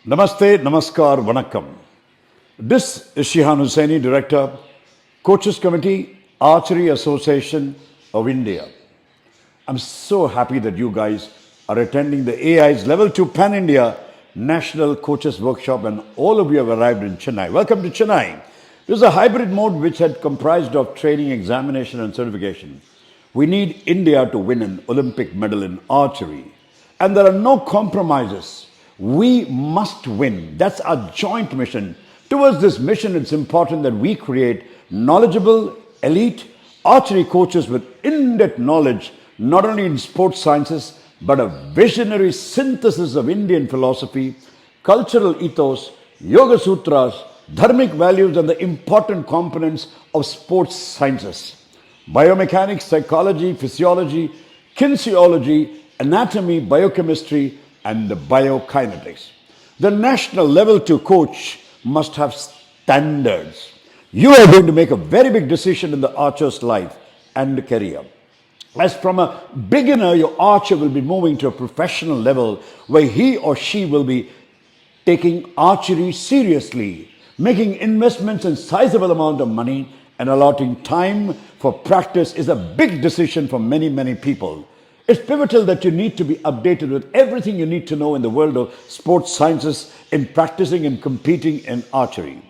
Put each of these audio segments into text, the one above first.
Namaste, Namaskar, Vanakkam. This is Shihan Hussaini, Director, Coaches Committee, Archery Association of India. I'm so happy that you guys are attending the AI's Level 2 Pan-India National Coaches Workshop and all of you have arrived in Chennai. Welcome to Chennai. This is a hybrid mode which had comprised of training, examination and certification. We need India to win an Olympic medal in archery. And there are no compromises. We must win. That's our joint mission. Towards this mission, it's important that we create knowledgeable, elite archery coaches with in-depth knowledge, not only in sports sciences, but a visionary synthesis of Indian philosophy, cultural ethos, yoga sutras, dharmic values, and the important components of sports sciences. Biomechanics, psychology, physiology, kinesiology, anatomy, biochemistry, and the biokinetics. The national level 2 coach must have standards. You are going to make a very big decision in the archer's life and career. As from a beginner, your archer will be moving to a professional level where he or she will be taking archery seriously, making investments in sizable amount of money, and allotting time for practice is a big decision for many people. It's pivotal that you need to be updated with everything you need to know in the world of sports sciences in practicing and competing in archery.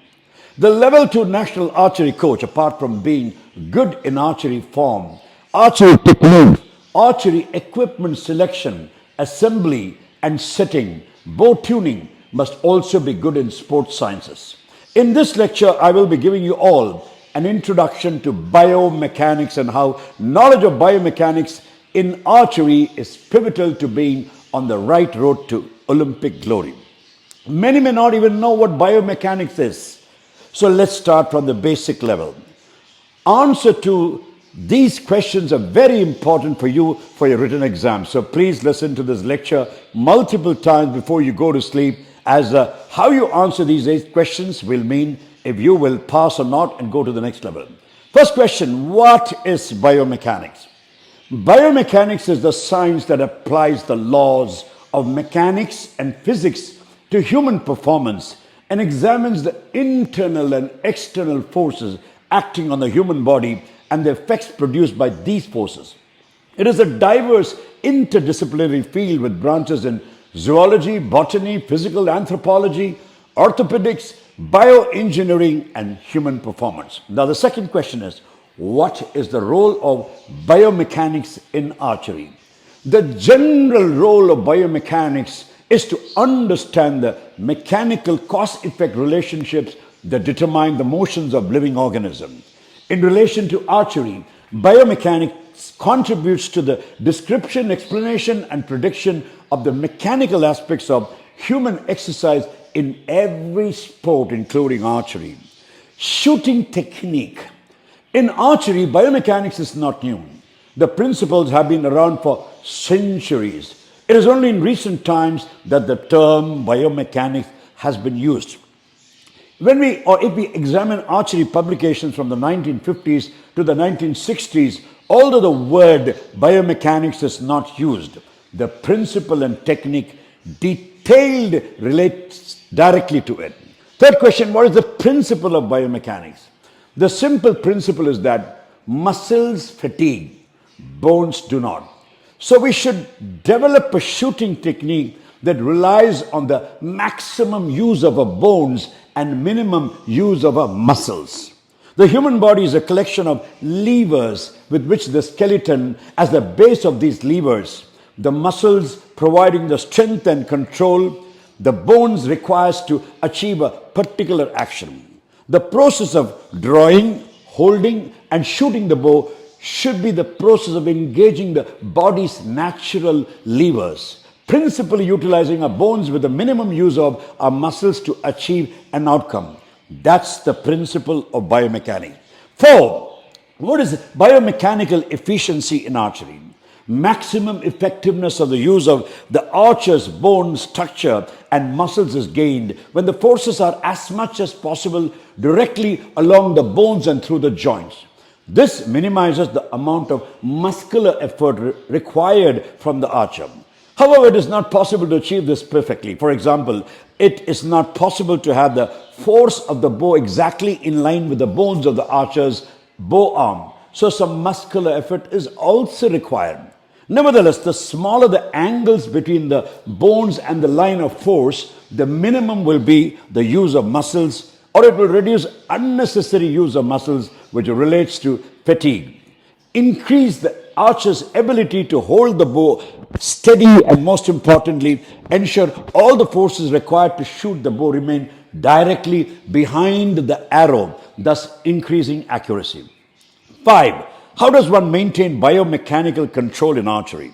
The level 2 national archery coach, apart from being good in archery form, archery technique, archery equipment selection, assembly and setting, bow tuning, must also be good in sports sciences. In this lecture, I will be giving you all an introduction to biomechanics and how knowledge of biomechanics in archery is pivotal to being on the right road to Olympic glory. Many may not even know what biomechanics is. So let's start from the basic level. Answer to these questions are very important for you for your written exam. So please listen to this lecture multiple times before you go to sleep, as how you answer these 8 questions will mean if you will pass or not and go to the next level. First question, what is biomechanics? Biomechanics is the science that applies the laws of mechanics and physics to human performance and examines the internal and external forces acting on the human body and the effects produced by these forces. It is a diverse interdisciplinary field with branches in zoology, botany, physical anthropology, orthopedics, bioengineering, and human performance. Now, the second question is, what is the role of biomechanics in archery? The general role of biomechanics is to understand the mechanical cause-effect relationships that determine the motions of living organisms. In relation to archery, biomechanics contributes to the description, explanation, and prediction of the mechanical aspects of human exercise in every sport, including archery. Shooting technique. In archery, biomechanics is not new. The principles have been around for centuries. It is only in recent times that the term biomechanics has been used. If we examine archery publications from the 1950s to the 1960s, although the word biomechanics is not used, the principle and technique detailed relates directly to it. Third question, what is the principle of biomechanics? The simple principle is that muscles fatigue, bones do not. So we should develop a shooting technique that relies on the maximum use of our bones and minimum use of our muscles. The human body is a collection of levers with which the skeleton, as the base of these levers, the muscles providing the strength and control, the bones requires to achieve a particular action. The process of drawing, holding, and shooting the bow should be the process of engaging the body's natural levers, principally utilizing our bones with the minimum use of our muscles to achieve an outcome. That's the principle of biomechanics. 4. What is biomechanical efficiency in archery? Maximum effectiveness of the use of the archer's bone structure and muscles is gained when the forces are as much as possible directly along the bones and through the joints. This minimizes the amount of muscular effort required from the archer. However, it is not possible to achieve this perfectly. For example, it is not possible to have the force of the bow exactly in line with the bones of the archer's bow arm. So some muscular effort is also required. Nevertheless, the smaller the angles between the bones and the line of force, the minimum will be the use of muscles, or it will reduce unnecessary use of muscles, which relates to fatigue. Increase the archer's ability to hold the bow steady, and most importantly, ensure all the forces required to shoot the bow remain directly behind the arrow, thus increasing accuracy. 5. How does one maintain biomechanical control in archery?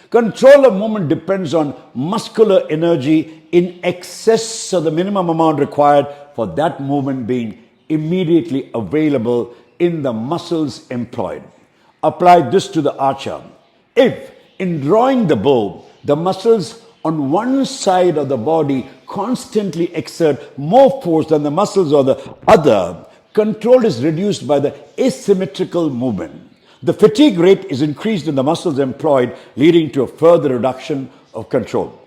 Control of movement depends on muscular energy in excess of the minimum amount required for that movement being immediately available in the muscles employed. Apply this to the archer. If, in drawing the bow, the muscles on one side of the body constantly exert more force than the muscles of the other, control is reduced by the asymmetrical movement. The fatigue rate is increased in the muscles employed, leading to a further reduction of control.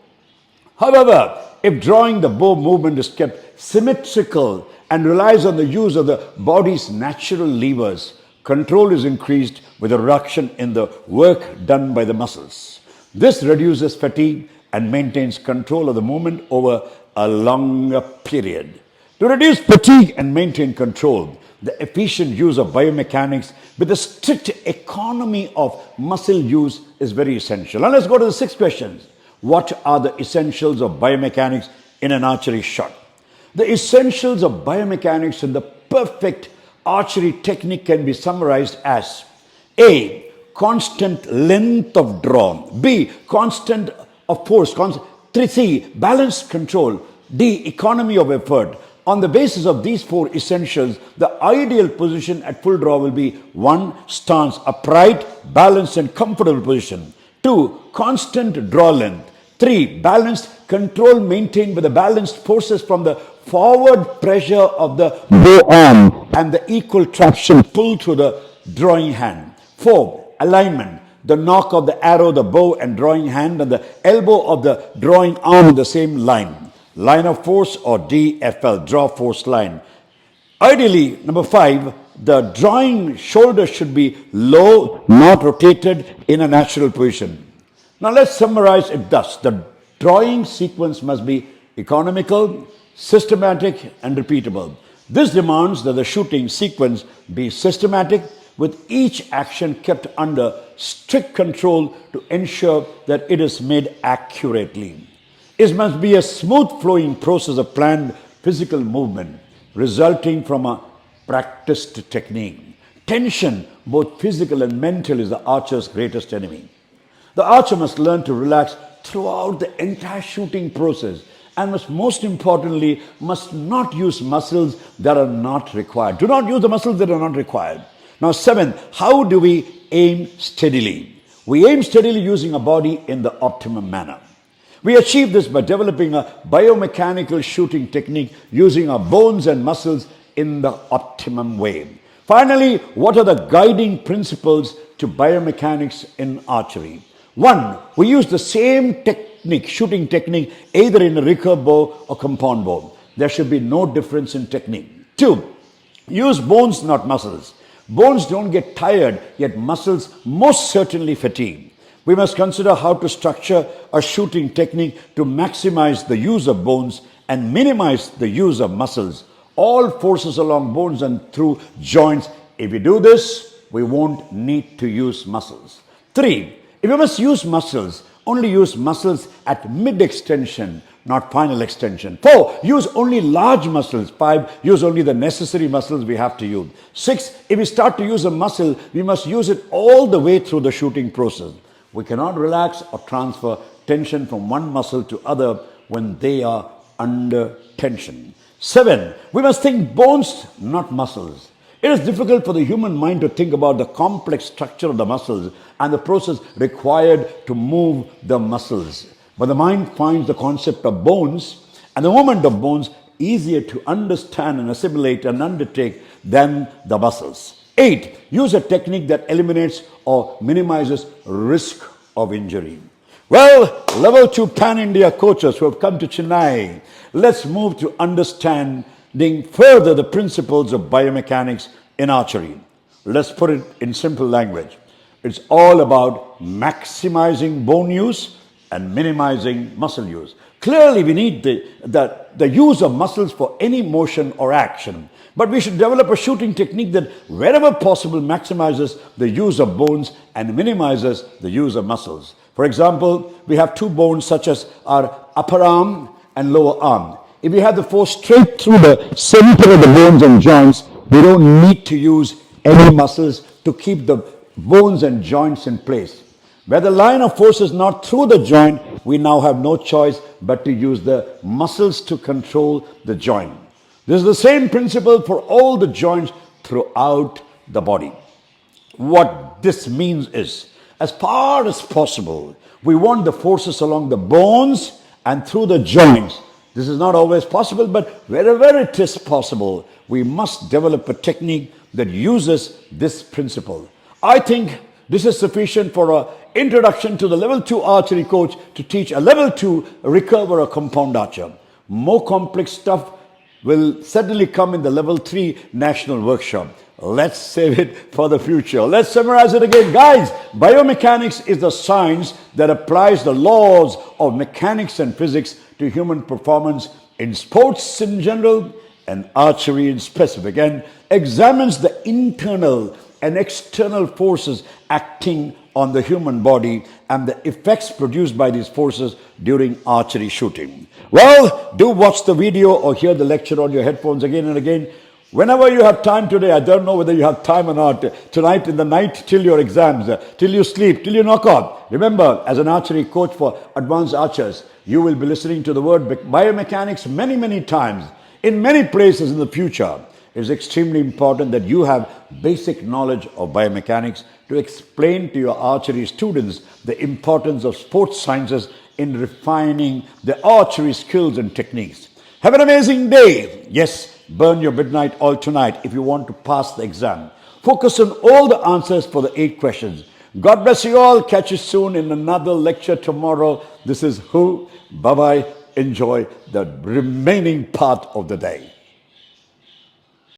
However, if drawing the bow movement is kept symmetrical and relies on the use of the body's natural levers, control is increased with a reduction in the work done by the muscles. This reduces fatigue and maintains control of the movement over a longer period. To reduce fatigue and maintain control, the efficient use of biomechanics with a strict economy of muscle use is very essential. Now let's go to the 6 questions. What are the essentials of biomechanics in an archery shot? The essentials of biomechanics in the perfect archery technique can be summarized as A. Constant length of draw. B. Constant of force. C. Balanced control. D. Economy of effort. On the basis of these 4 essentials, the ideal position at full draw will be 1. Stance, upright, balanced and comfortable position. 2. Constant draw length. 3. Balanced control maintained by the balanced forces from the forward pressure of the bow arm and the equal traction pull through the drawing hand. 4. Alignment. The knock of the arrow, the bow and drawing hand, and the elbow of the drawing arm in the same line. Line of force, or DFL, draw force line. Ideally, number 5, the drawing shoulder should be low, not rotated in a natural position. Now let's summarize it thus. The drawing sequence must be economical, systematic and repeatable. This demands that the shooting sequence be systematic, with each action kept under strict control to ensure that it is made accurately. It must be a smooth flowing process of planned physical movement resulting from a practiced technique. Tension, both physical and mental, is the archer's greatest enemy. The archer must learn to relax throughout the entire shooting process and most importantly, must not use muscles that are not required. Do not use the muscles that are not required. Now 7, how do we aim steadily? We aim steadily using our body in the optimum manner. We achieve this by developing a biomechanical shooting technique using our bones and muscles in the optimum way. Finally, what are the guiding principles to biomechanics in archery? 1. We use the same technique, shooting technique, either in a recurve bow or compound bow. There should be no difference in technique. 2. Use bones, not muscles. Bones don't get tired, yet muscles most certainly fatigue. We must consider how to structure a shooting technique to maximize the use of bones and minimize the use of muscles. All forces along bones and through joints. If we do this, we won't need to use muscles. 3. If you must use muscles, only use muscles at mid-extension, not final extension. 4. Use only large muscles. 5. Use only the necessary muscles we have to use. 6. If we start to use a muscle, we must use it all the way through the shooting process. We cannot relax or transfer tension from one muscle to other when they are under tension. 7. We must think bones, not muscles. It is difficult for the human mind to think about the complex structure of the muscles and the process required to move the muscles. But the mind finds the concept of bones and the movement of bones easier to understand and assimilate and undertake than the muscles. 8. Use a technique that eliminates or minimizes risk of injury. Well, level 2 pan-India coaches who have come to Chennai, let's move to understanding further the principles of biomechanics in archery. Let's put it in simple language. It's all about maximizing bone use and minimizing muscle use. Clearly, we need the use of muscles for any motion or action. But we should develop a shooting technique that wherever possible maximizes the use of bones and minimizes the use of muscles. For example, we have two bones such as our upper arm and lower arm. If we have the force straight through the center of the bones and joints, we don't need to use any muscles to keep the bones and joints in place. Where the line of force is not through the joint, we now have no choice but to use the muscles to control the joint. This is the same principle for all the joints throughout the body. What this means is, as far as possible, we want the forces along the bones and through the joints. This is not always possible, but wherever it is possible, we must develop a technique that uses this principle. I think this is sufficient for an introduction to the level 2 archery coach to teach a level 2 recurve or a compound archer. More complex stuff will certainly come in the level 3 national workshop. Let's save it for the future. Let's summarize it again. Guys, biomechanics is the science that applies the laws of mechanics and physics to human performance in sports in general and archery in specific, and examines the internal and external forces acting on the human body and the effects produced by these forces during archery shooting. Well, do watch the video or hear the lecture on your headphones again and again. Whenever you have time today, I don't know whether you have time or not, tonight in the night till your exams, till you sleep, till you knock off. Remember, as an archery coach for advanced archers, you will be listening to the word biomechanics many, many times in many places in the future. It is extremely important that you have basic knowledge of biomechanics to explain to your archery students the importance of sports sciences in refining the archery skills and techniques. Have an amazing day. Yes, burn your midnight oil tonight if you want to pass the exam. Focus on all the answers for the 8 questions. God bless you all. Catch you soon in another lecture tomorrow. This is Who. Bye-bye. Enjoy the remaining part of the day.